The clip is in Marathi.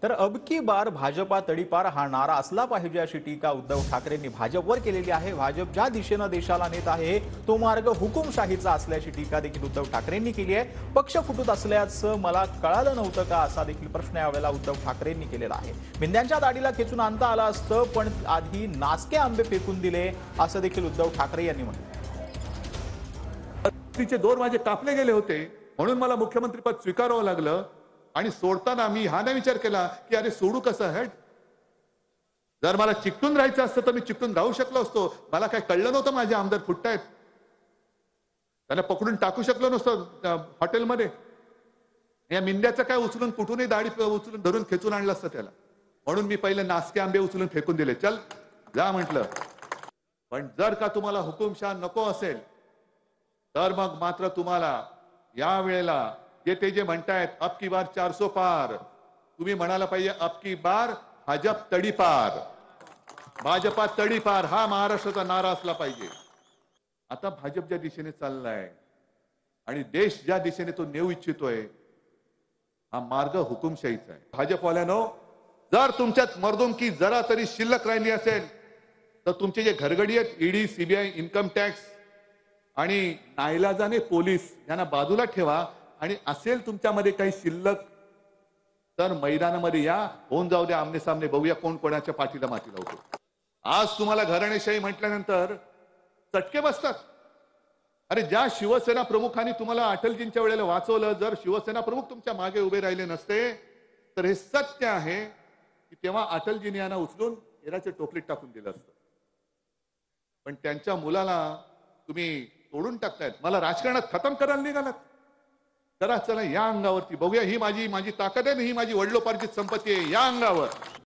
तर अब की बार भाजपा तडीपार हा नारा असला पाहिजे अशी टीका उद्धव ठाकरेंनी भाजपवर केलेली आहे। भाजप ज्या दिशेनं देशाला नेत आहे तो मार्ग हुकुमशाहीचा असल्याची टीका देखील उद्धव ठाकरेंनी केली आहे। पक्ष फुटत असल्याचं मला कळालं नव्हतं का असा देखील प्रश्न यावेळेला उद्धव ठाकरेंनी केलेला आहे। मिंद्यांच्या दाढीला खेचून आणता आलं असतं पण आधी नासके आंबे फेकून दिले असं देखील उद्धव ठाकरे यांनी म्हटलं। तिचे दोर माझे कापले गेले होते म्हणून मला मुख्यमंत्रीपद स्वीकारावं लागलं आणि सोडताना मी हा नाही विचार केला की अरे सोडू कसं हट। जर मला चिकटून राहायचं असतं तर मी चिकटून राहू शकलो असतो। मला काय कळलं नव्हतं माझे आमदार फुटतायत, त्यांना पकडून टाकू शकलो नसतं हॉटेलमध्ये। या मिंद्याचं काय उचलून कुठूनही दाढी उचलून धरून खेचून आणलं असतं त्याला, म्हणून मी पहिले नासके आंबे उचलून फेकून दिले। चल जा म्हटलं। पण जर का तुम्हाला हुकुमशाह नको असेल तर मग मात्र तुम्हाला या वेळेला जे म्हणतायत अब की बार 400 पार, तुम्ही म्हणाला पाहिजे अब की बार भाजप तडीपार, भाजपा तडीपार हा महाराष्ट्राचा नारा असला पाहिजे। आता भाजप ज्या दिशेने चाललाय आणि देश ज्या दिशेने तो नेऊ इच्छितोय हा मार्ग हुकुमशाहीचा आहे। भाजपवाल्यानो, जर तुमच्यात मर्दुमकी जरा तरी शिल्लक राहिली असेल तर तुमचे जे घरगडी आहेत ईडी, सीबीआय, इन्कम टॅक्स आणि नाईलाजाने पोलीस यांना बाजूला ठेवा आणि असेल तुमच्यामध्ये काही शिल्लक तर मैदानामध्ये या, होऊन जाऊ द्या आमने सामने, बघूया कोण कोणाच्या पाठीला माती लावतो। आज तुम्हाला घराणेशाही म्हटल्यानंतर चटके बसतात। अरे ज्या शिवसेना प्रमुखांनी तुम्हाला अटलजींच्या वेळेला वाचवलं, जर शिवसेना प्रमुख तुमच्या मागे उभे राहिले नसते तर हे सत्य आहे की तेव्हा अटलजींनी यांना उचलून हिराच्या टोपलीत टाकून दिलं असतं। पण त्यांच्या मुलाला तुम्ही तोडून टाकतायत। मला राजकारणात खतम करायला निघालात, करा चला या अंगावरती, बघूया ही माझी ताकद आहे, ही माझी वडिलोपार्जित संपत्ती आहे, या अंगावर